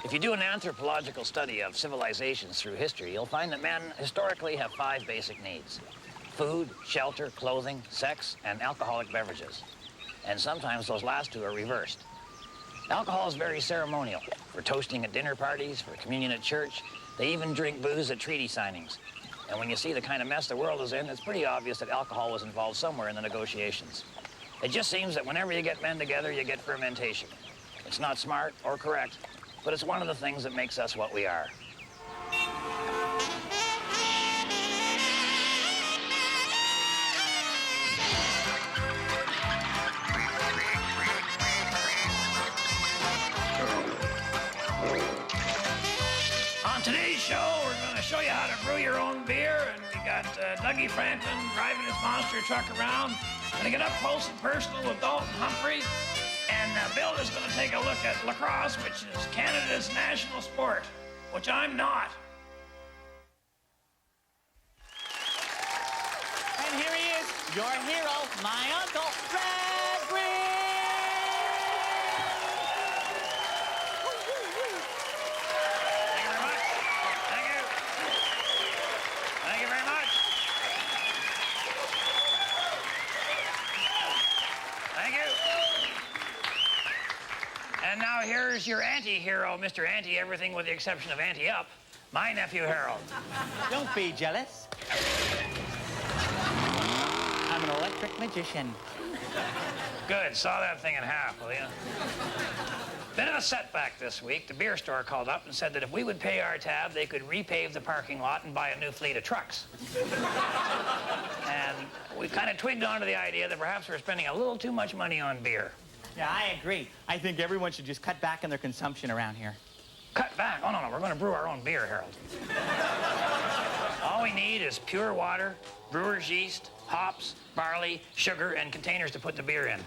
If you do an anthropological study of civilizations through history, you'll find that men historically have 5 basic needs: food, shelter, clothing, sex, and alcoholic beverages. And sometimes those last 2 are reversed. Alcohol is very ceremonial, for toasting at dinner parties, for communion at church. They even drink booze at treaty signings. And when you see the kind of mess the world is in, it's pretty obvious that alcohol was involved somewhere in the negotiations. It just seems that whenever you get men together, you get fermentation. It's not smart or correct, but it's one of the things that makes us what we are. On today's show, we're going to show you how to brew your own beer, and we got Dougie Franklin driving his monster truck around. Going to get up close and personal with Dalton Humphrey, and Bill is going to take a look at lacrosse, which is Canada's national sport, which I'm not. And here he is, your hero, my uncle, Red Green! Thank you very much. Thank you. Thank you very much. Thank you. And now here's your anti-hero, Mr. Anti-Everything with the exception of Anti-Up, my nephew Harold. Don't be jealous. I'm an electric magician. Good, saw that thing in half, will you? Bit of a setback this week. The beer store called up and said that if we would pay our tab, they could repave the parking lot and buy a new fleet of trucks. And we kind of twigged onto the idea that perhaps we're spending a little too much money on beer. Yeah, I agree. I think everyone should just cut back on their consumption around here. Cut back? Oh, no, we're going to brew our own beer, Harold. All we need is pure water, brewer's yeast, hops, barley, sugar, and containers to put the beer in.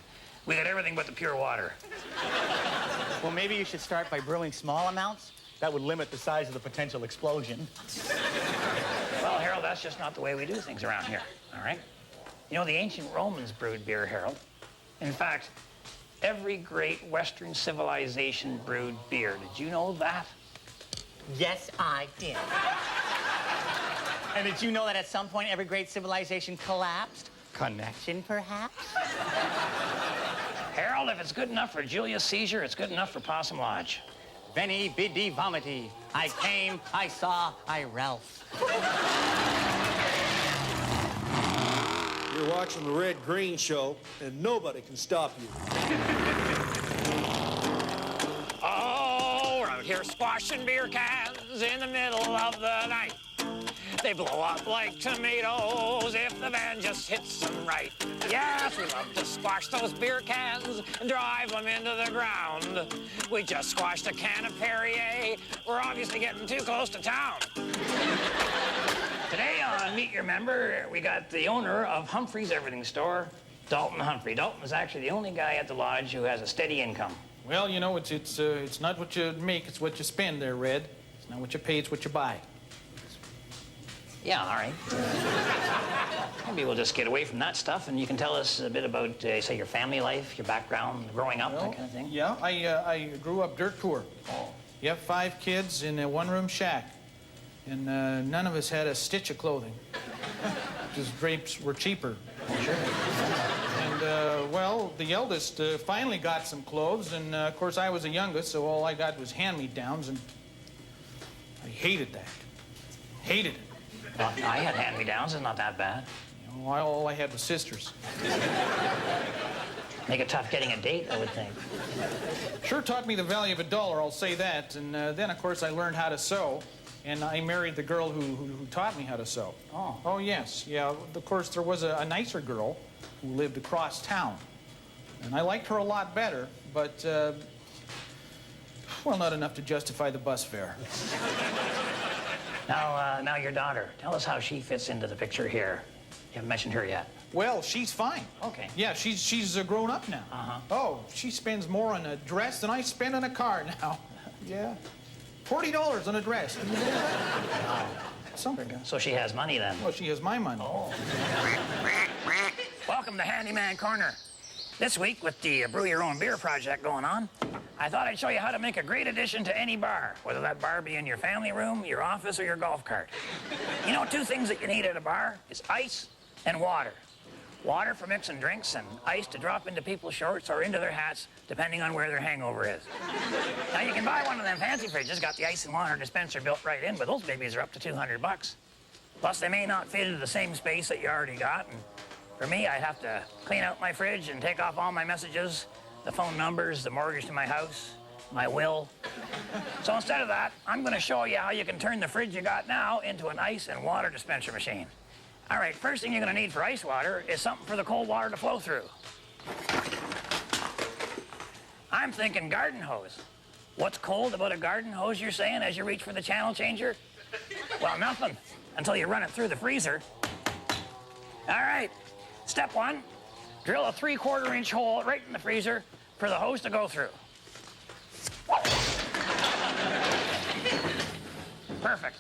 We got everything but the pure water. Well, maybe you should start by brewing small amounts. That would limit the size of the potential explosion. Well, Harold, that's just not the way we do things around here, all right? You know, the ancient Romans brewed beer, Harold. In fact, every great Western civilization brewed beer. Did you know that? Yes, I did. And did you know that at some point every great civilization collapsed? Connection, perhaps? Harold, if it's good enough for Julius Caesar, it's good enough for Possum Lodge. Veni, vidi, vomiti. I came, I saw, I Ralph. You're watching the Red Green Show, and nobody can stop you. Oh, we're out here squashing beer cans in the middle of the night. They blow up like tomatoes if the band just hits them right. Yes, we love to squash those beer cans and drive them into the ground. We just squashed a can of Perrier. We're obviously getting too close to town. Today on Meet Your Member, we got the owner of Humphrey's Everything Store, Dalton Humphrey. Dalton is actually the only guy at the lodge who has a steady income. Well, you know, it's not what you make, it's what you spend there, Red. It's not what you pay, it's what you buy. Yeah, all right. Maybe we'll just get away from that stuff and you can tell us a bit about, say, your family life, your background, growing up, that kind of thing. Yeah, I grew up dirt poor. Oh. You have 5 kids in a one-room shack. And none of us had a stitch of clothing. Just drapes were cheaper. Sure. And, well, the eldest finally got some clothes, and, of course, I was the youngest, so all I got was hand-me-downs, and I hated that. Hated it. Well, I had hand-me-downs. It's not that bad. You know, all I had was sisters. Make it tough getting a date, I would think. Sure taught me the value of $1, I'll say that. And then, of course, I learned how to sew. And I married the girl who taught me how to sew. Oh. Oh, yes. Yeah, of course, there was a nicer girl who lived across town. And I liked her a lot better, but, well, not enough to justify the bus fare. Now your daughter. Tell us how she fits into the picture here. You haven't mentioned her yet. Well, she's fine. Okay. Yeah, she's grown up now. Uh-huh. Oh, she spends more on a dress than I spend on a car now. Yeah. $40 on a dress. Can you believe that? Something. So she has money then? Well, she has my money. Oh. Welcome to Handyman Corner. This week, with the Brew Your Own Beer project going on, I thought I'd show you how to make a great addition to any bar, whether that bar be in your family room, your office, or your golf cart. You know, two things that you need at a bar is ice and water. Water for mixing drinks and ice to drop into people's shorts or into their hats, depending on where their hangover is. Now, you can buy one of them fancy fridges, got the ice and water dispenser built right in, but those babies are up to $200. Plus, they may not fit into the same space that you already got, and for me, I'd have to clean out my fridge and take off all my messages, the phone numbers, the mortgage to my house, my will. So instead of that, I'm gonna show you how you can turn the fridge you got now into an ice and water dispenser machine. All right, first thing you're gonna need for ice water is something for the cold water to flow through. I'm thinking garden hose. What's cold about a garden hose, you're saying, as you reach for the channel changer? Well, nothing, until you run it through the freezer. All right, step one, drill a 3/4-inch hole right in the freezer for the hose to go through. Perfect.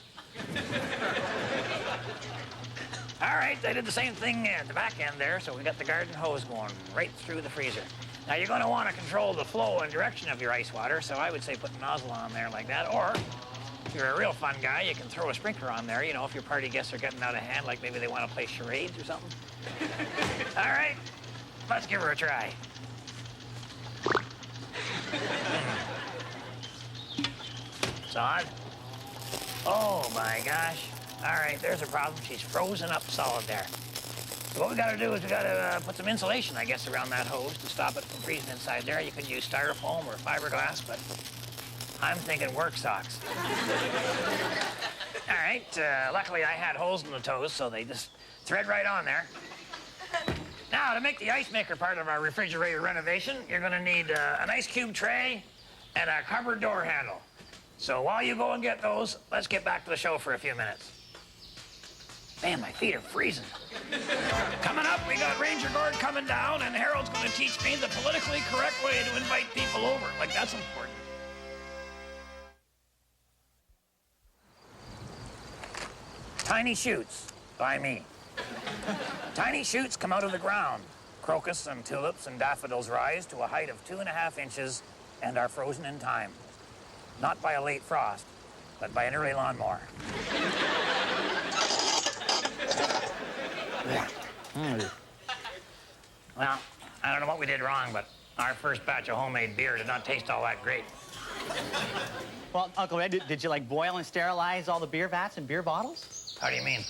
All right, they did the same thing at the back end there, so we got the garden hose going right through the freezer. Now, you're going to want to control the flow and direction of your ice water, so I would say put the nozzle on there like that, or if you're a real fun guy, you can throw a sprinkler on there, you know, if your party guests are getting out of hand, like maybe they want to play charades or something. All right, let's give her a try. It's on. Oh, my gosh. All right, there's a problem. She's frozen up solid there. So what we got to do is we got to put some insulation, I guess, around that hose to stop it from freezing inside there. You could use styrofoam or fiberglass, but I'm thinking work socks. All right, luckily I had holes in the toes, so they just thread right on there. Now, to make the ice maker part of our refrigerator renovation, you're going to need an ice cube tray and a cupboard door handle. So while you go and get those, let's get back to the show for a few minutes. Man, my feet are freezing. Coming up, we got Ranger Gord coming down, and Harold's going to teach me the politically correct way to invite people over. Like, that's important. Tiny shoots, by me. Tiny shoots come out of the ground. Crocus and tulips and daffodils rise to a height of 2.5 inches and are frozen in time. Not by a late frost, but by an early lawnmower. Well, I don't know what we did wrong, but our first batch of homemade beer did not taste all that great. Well, Uncle Ed, did you, like, boil and sterilize all the beer vats and beer bottles? How do you mean?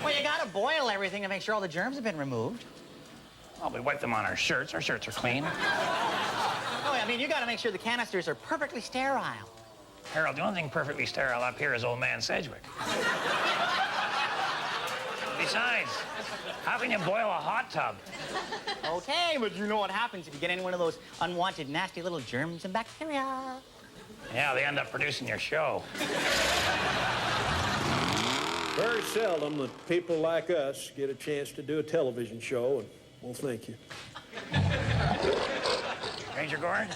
Well, you gotta boil everything to make sure all the germs have been removed. Well, we wiped them on our shirts. Our shirts are clean. Oh, I mean, you gotta make sure the canisters are perfectly sterile. Harold, the only thing perfectly sterile up here is old man Sedgwick. Besides, how can you boil a hot tub? Okay, but you know what happens if you get any one of those unwanted, nasty little germs and bacteria. Yeah, they end up producing your show. Very seldom that people like us get a chance to do a television show, and well, thank you. Ranger Gord?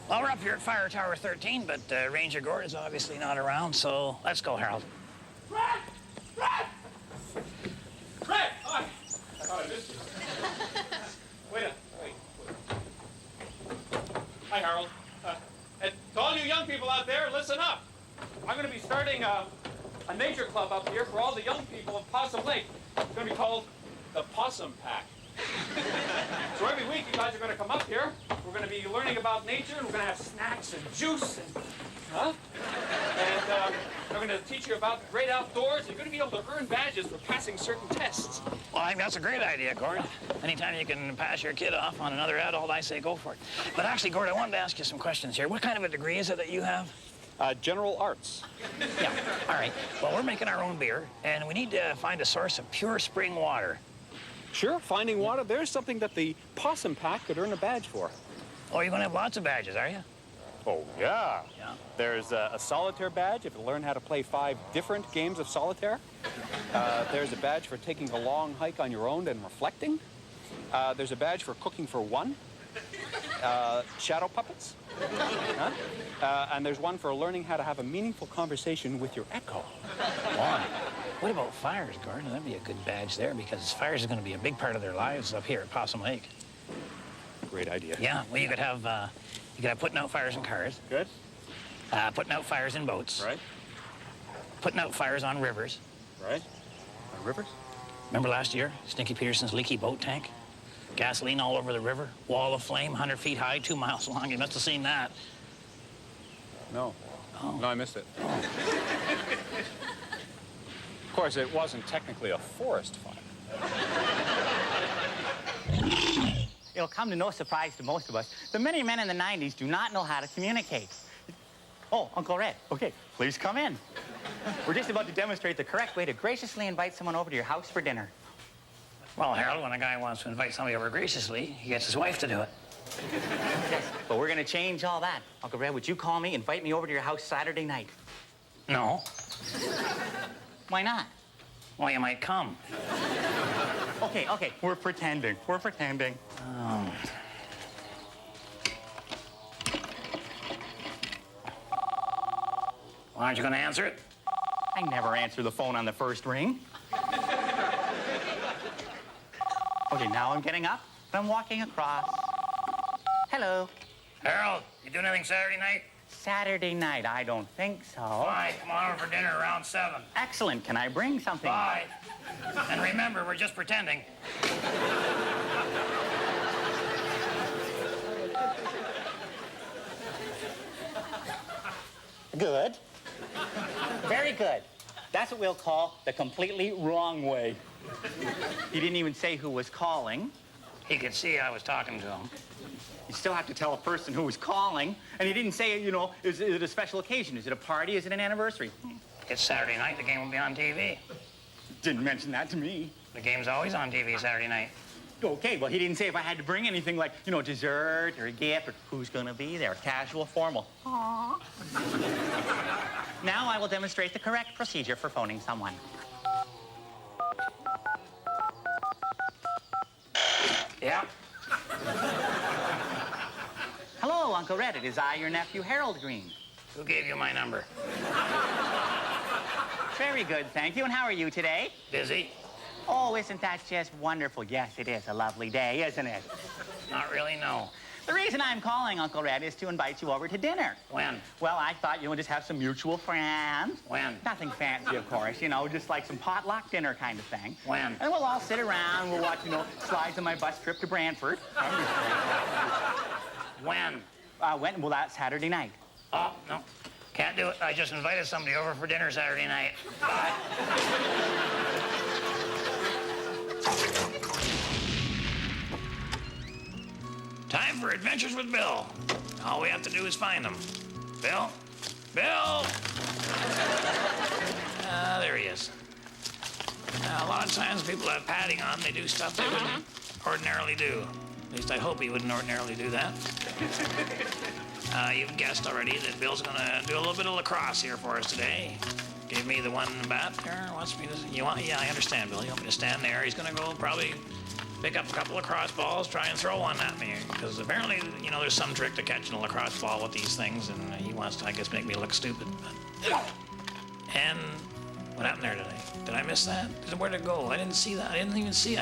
Well, we're up here at Fire Tower 13, but Ranger Gord is obviously not around, so let's go, Harold. Fred! Fred! Fred! Hi! I thought I missed you. Wait. Hi, Harold. And to all you young people out there, listen up. I'm going to be starting a nature club up here for all the young people of Possum Lake. It's going to be called the Possum Pack. So every week you guys are going to come up here. We're going to be learning about nature, and we're going to have snacks and juice and we're going to teach you about the great outdoors. You're going to be able to earn badges for passing certain tests. Well, I think that's a great idea, Gord. Anytime you can pass your kid off on another adult, I say go for it. But actually, Gord, I wanted to ask you some questions here. What kind of a degree is it that you have? General arts. Yeah, all right. Well, we're making our own beer, and we need to find a source of pure spring water. Sure, finding water. There's something that the Possum Pack could earn a badge for. Oh, you're going to have lots of badges, are you? Oh, yeah. Yeah. There's a solitaire badge if you learn how to play 5 different games of solitaire. There's a badge for taking a long hike on your own and reflecting. There's a badge for cooking for 1. Shadow puppets. And there's one for learning how to have a meaningful conversation with your echo. One. What about fires, Gordon? That'd be a good badge there, because fires is going to be a big part of their lives up here at Possum Lake. great idea. Yeah, well, you could have putting out fires in cars. Good. Putting out fires in boats. Right. Putting out fires on rivers. Right. On rivers? Remember last year, Stinky Peterson's leaky boat tank? Gasoline all over the river, wall of flame, 100 feet high, 2 miles long. You must have seen that. No. Oh. No, I missed it. Of course, it wasn't technically a forest fire. It'll come to no surprise to most of us. The many men in the 90s do not know how to communicate. Oh, Uncle Red. Okay, please come in. We're just about to demonstrate the correct way to graciously invite someone over to your house for dinner. Well, Harold, when a guy wants to invite somebody over graciously, he gets his wife to do it. Yes, but we're gonna change all that. Uncle Red, would you call me, invite me over to your house Saturday night? No. Why not? Well, you might come. Okay, we're pretending. We're pretending. Well, aren't you going to answer it? I never answer the phone on the first ring. Okay, now I'm getting up, and I'm walking across. Hello. Harold, you doing anything Saturday night? Saturday night, I don't think so. Fine, come on over for dinner around 7. Excellent. Can I bring something? Bye. And remember, we're just pretending. Good. Very good. That's what we'll call the completely wrong way. He didn't even say who was calling. He could see I was talking to him. You still have to tell a person who was calling. And he didn't say, you know, is it a special occasion? Is it a party? Is it an anniversary? It's Saturday night, the game will be on TV. Didn't mention that to me. The game's always on TV Saturday night. Okay, well, he didn't say if I had to bring anything like, you know, dessert or a gift or who's going to be there, casual, formal. Aww. Now I will demonstrate the correct procedure for phoning someone. Yeah? Hello, Uncle Red. It is I, your nephew, Harold Green. Who gave you my number? Very good, thank you. And how are you today? Busy? Oh, isn't that just wonderful? Yes, it is a lovely day, isn't it? Not really, no. The reason I'm calling, Uncle Red, is to invite you over to dinner. When? Well, I thought, you know, just have some mutual friends. When? Nothing fancy, of course, you know, just like some potluck dinner kind of thing. When? And we'll all sit around, we'll watch, you know, slides on my bus trip to Brantford. When? When? Well, that's Saturday night. Oh, no. Can't do it. I just invited somebody over for dinner Saturday night. Bye. Time for Adventures with Bill. All we have to do is find him. Bill? Bill! There he is. A lot of times people have padding on. They do stuff they wouldn't ordinarily do. At least I hope he wouldn't ordinarily do that. You've guessed already that Bill's going to do a little bit of lacrosse here for us today. Gave me the one bat there. Wants me to... Yeah, I understand, Bill. You want me to stand there? He's going to go probably pick up a couple of lacrosse balls, try and throw one at me. Because apparently, you know, there's some trick to catching a lacrosse ball with these things, and he wants to, I guess, make me look stupid. But... And what happened there today? Did I miss that? Where'd it go? I didn't see that. I didn't even see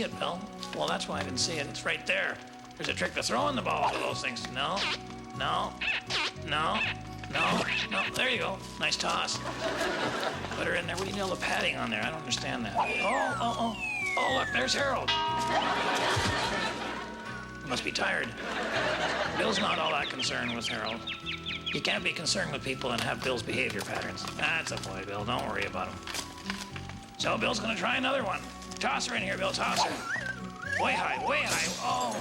it, Bill. Well, that's why I didn't see it. It's right there. There's a trick to throwing the ball to those things. No. There you go. Nice toss. Put her in there. What do you know the padding on there? I don't understand that. Oh, look, there's Harold. Must be tired. Bill's not all that concerned with Harold. You can't be concerned with people and have Bill's behavior patterns. That's a boy, Bill. Don't worry about him. So Bill's gonna try another one. Toss her in here, Bill. Toss her. Way high. Oh.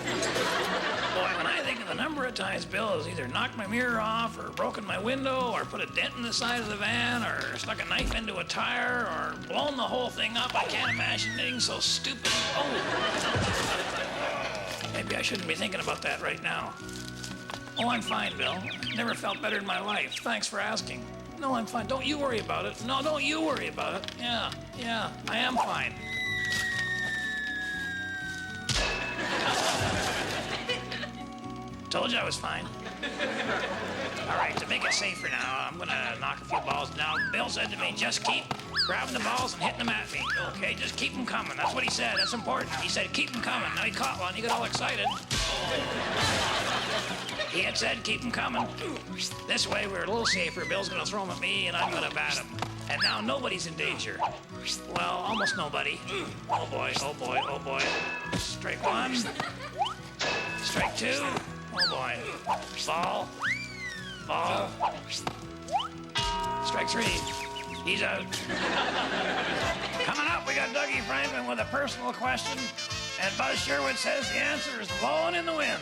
Boy, when I think of the number of times Bill has either knocked my mirror off or broken my window or put a dent in the side of the van or stuck a knife into a tire or blown the whole thing up, I can't imagine anything so stupid. Oh. Maybe I shouldn't be thinking about that right now. Oh, I'm fine, Bill. Never felt better in my life. Thanks for asking. No, I'm fine. Don't you worry about it. No, don't you worry about it. Yeah, I am fine. Told you I was fine. All right, to make it safer now, I'm gonna knock a few balls. Now, Bill said to me, just keep grabbing the balls and hitting them at me. Okay, just keep them coming. That's what he said. That's important. He said, keep them coming. Now he caught one. He got all excited. He had said, keep them coming. This way, we're a little safer. Bill's going to throw them at me, and I'm going to bat him. And now nobody's in danger. Well, almost nobody. Oh, boy, oh, boy, oh, boy. Strike one. Strike two. Oh, boy. Ball. Ball. Strike three. He's out. Coming up, we got Dougie Franklin with a personal question. And Buzz Sherwood says the answer is blowing in the wind.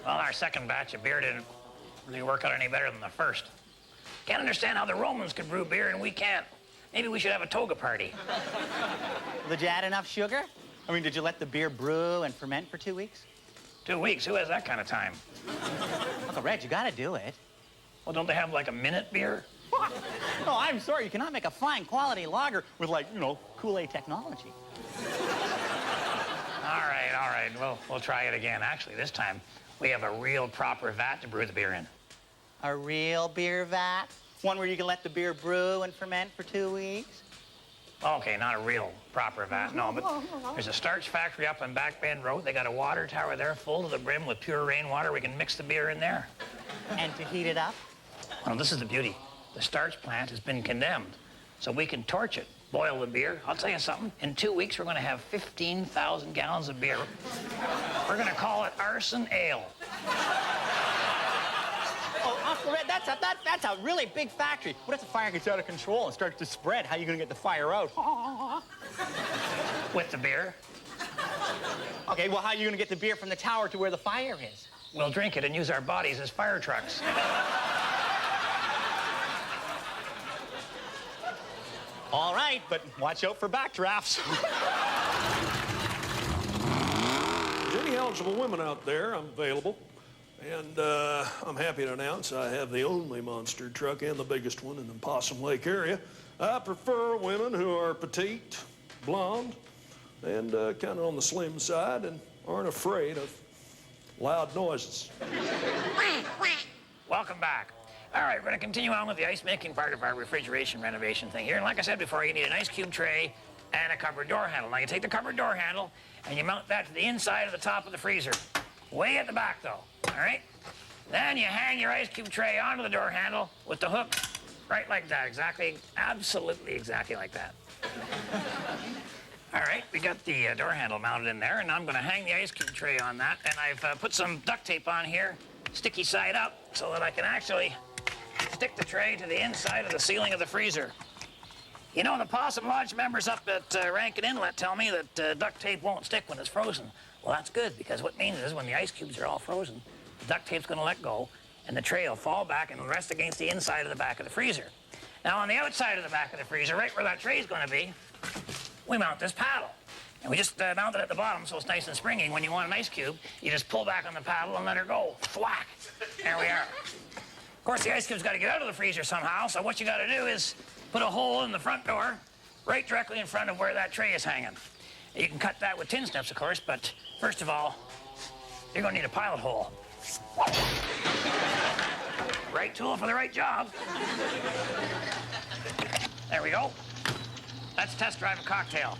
Well, our second batch of beer didn't really work out any better than the first. Can't understand how the Romans could brew beer and we can't. Maybe we should have a toga party. Did you add enough sugar? I mean, did you let the beer brew and ferment for 2 weeks? 2 weeks? Who has that kind of time? Uncle Red, you gotta do it. Well, don't they have like a minute beer? No, I'm sorry, you cannot make a fine quality lager with, like, you know, Kool-Aid technology. All right. We'll try it again. Actually, this time, we have a real proper vat to brew the beer in. A real beer vat? One where you can let the beer brew and ferment for 2 weeks? Okay, not a real proper vat, no, but there's a starch factory up on Back Bend Road. They got a water tower there full to the brim with pure rainwater. We can mix the beer in there. And to heat it up? Well, this is the beauty. The starch plant has been condemned, so we can torch it, boil the beer. I'll tell you something. In 2 weeks, we're going to have 15,000 gallons of beer. We're going to call it Arson Ale. Oh, Uncle Red, that's a really big factory. What if the fire gets out of control and starts to spread? How are you going to get the fire out? With the beer. Okay, well, how are you going to get the beer from the tower to where the fire is? We'll drink it and use our bodies as fire trucks. All right, but watch out for backdrafts. If there's any eligible women out there, I'm available. And I'm happy to announce I have the only monster truck and the biggest one in the Possum Lake area. I prefer women who are petite, blonde, and kind of on the slim side and aren't afraid of loud noises. Welcome back. All right, we're going to continue on with the ice-making part of our refrigeration renovation thing here. And like I said before, you need an ice cube tray and a cupboard door handle. Now, you take the cupboard door handle and you mount that to the inside of the top of the freezer. Way at the back, though, all right? Then you hang your ice cube tray onto the door handle with the hook right like that, absolutely exactly like that. All right, we got the door handle mounted in there, and I'm going to hang the ice cube tray on that, and I've put some duct tape on here, sticky side up, so that I can actually stick the tray to the inside of the ceiling of the freezer. You know, the Possum Lodge members up at Rankin Inlet tell me that duct tape won't stick when it's frozen. Well, that's good, because what it means is when the ice cubes are all frozen, the duct tape's going to let go, and the tray will fall back and rest against the inside of the back of the freezer. Now, on the outside of the back of the freezer, right where that tray's going to be, we mount this paddle. And we just mount it at the bottom so it's nice and springy. When you want an ice cube, you just pull back on the paddle and let her go. Thwack! There we are. Of course, the ice cube's got to get out of the freezer somehow, so what you got to do is put a hole in the front door right directly in front of where that tray is hanging. You can cut that with tin snips, of course, but first of all, you're going to need a pilot hole. Right tool for the right job. There we go. Let's test drive a cocktail.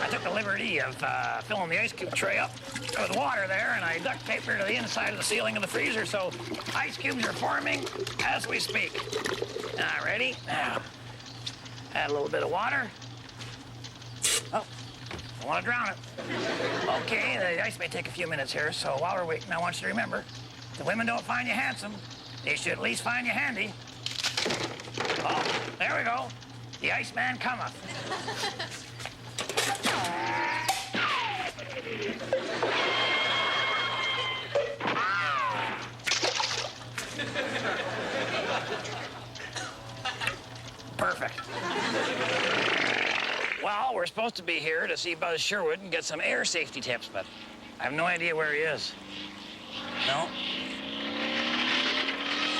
I took the liberty of filling the ice cube tray up with water there, and I duct taped her to the inside of the ceiling of the freezer, so ice cubes are forming as we speak. Ready? Now, add a little bit of water. Oh, I want to drown it. Okay, the ice may take a few minutes here, so while we're waiting, I want you to remember, if the women don't find you handsome, they should at least find you handy. Oh, there we go. The Iceman cometh. Perfect. Well, we're supposed to be here to see Buzz Sherwood and get some air safety tips, but I have no idea where he is. No?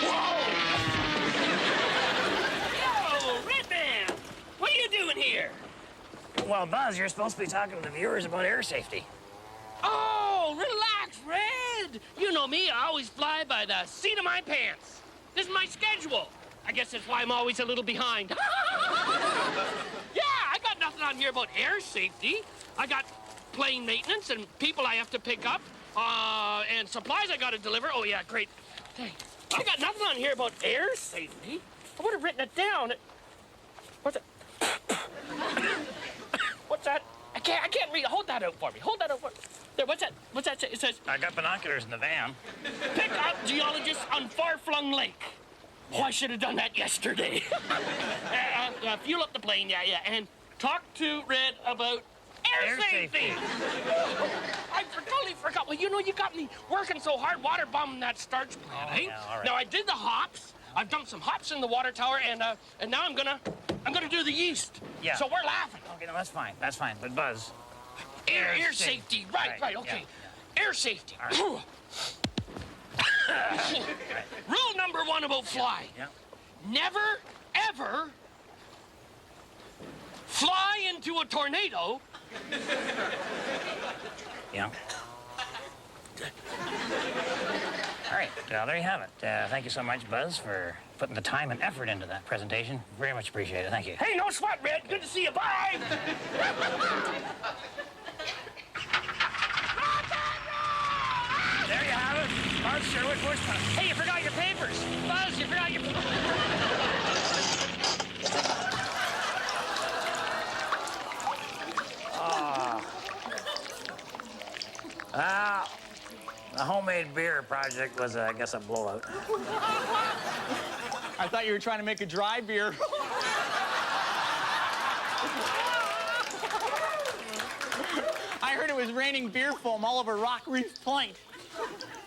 Whoa! Here. Well, Buzz, you're supposed to be talking to the viewers about air safety. Oh, relax, Red. good. You know me, I always fly by the seat of my pants. This is my schedule. I guess that's why I'm always a little behind. Yeah, I got nothing on here about air safety. I got plane maintenance and people I have to pick up, and supplies I gotta deliver. Oh, yeah, great. Hey, I got nothing on here about air safety. I would have written it down. What's it? What's that? I can't read. Hold that out for me. Hold that out for me. There, what's that? What's that say? It says, I got binoculars in the van. pick up geologists on far-flung lake. Oh, I should have done that yesterday. Fuel up the plane, yeah, and talk to Red about air safety. I totally forgot. Well, you know, you got me working so hard water bombing that starch plant, eh? Yeah, all right. Now, I did the hops. I've dumped some hops in the water tower, and now I'm gonna do the yeast. Yeah. So we're laughing. Okay, no, that's fine. That's fine. But Buzz, Air safety. Right, okay. Yeah. Air safety. All Rule number 1 about flying. Yeah. Never, ever fly into a tornado. Yeah. All right, there you have it. Thank you so much, Buzz, for putting the time and effort into that presentation. Very much appreciated. Thank you. Hey, no sweat, Red. Good to see you. Bye. There you have it. Buzz Sherwood Bush. Hey, you forgot your papers. Buzz, you forgot your... The homemade beer project was, I guess, a blowout. I thought you were trying to make a dry beer. I heard it was raining beer foam all over Rock Reef Point.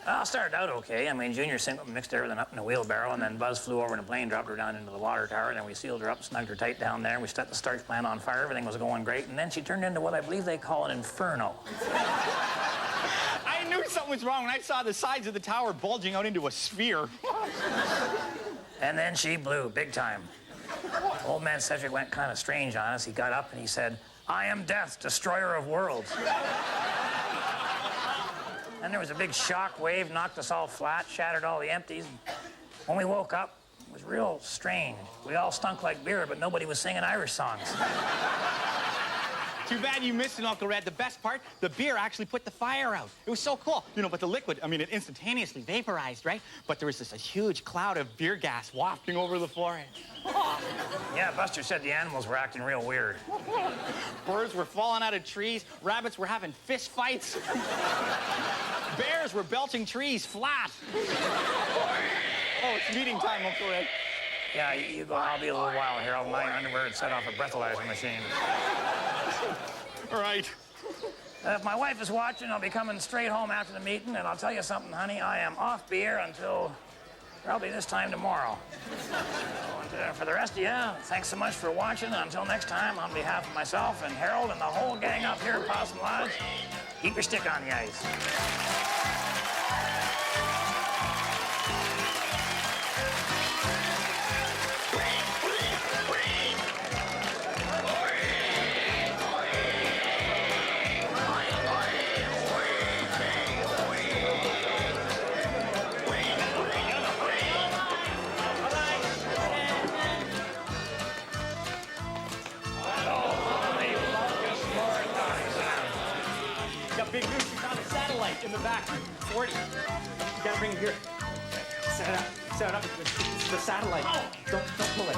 Well, it started out okay. I mean, Junior mixed everything up in a wheelbarrow, and then Buzz flew over in a plane, dropped her down into the water tower, and then we sealed her up, snugged her tight down there, and we set the starch plant on fire. Everything was going great, and then she turned into what I believe they call an inferno. I knew something was wrong when I saw the sides of the tower bulging out into a sphere. And then she blew, big time. Old man Cedric went kind of strange on us. He got up and he said, "I am death, destroyer of worlds." Then there was a big shock wave, knocked us all flat, shattered all the empties. When we woke up, it was real strange. We all stunk like beer, but nobody was singing Irish songs. Too bad you missed it, Uncle Red. The best part, the beer actually put the fire out. It was so cool. You know, but the liquid, I mean, it instantaneously vaporized, right? But there was this a huge cloud of beer gas wafting over the forest. Yeah, Buster said the animals were acting real weird. Birds were falling out of trees. Rabbits were having fist fights. Bears were belching trees flat. Oh, it's meeting time, Uncle Red. Yeah, you go. I'll be a little while here. I'll lie in underwear and set off a breathalyzer machine. All right. If my wife is watching, I'll be coming straight home after the meeting, and I'll tell you something, honey. I am off beer until probably this time tomorrow. And, for the rest of you, thanks so much for watching. Until next time, on behalf of myself and Harold and the whole gang up here at Possum Lodge, keep your stick on the ice. Big news, we found a satellite in the back. 40. You gotta bring it here. Set it up. Set it up. It's the satellite. Don't pull it.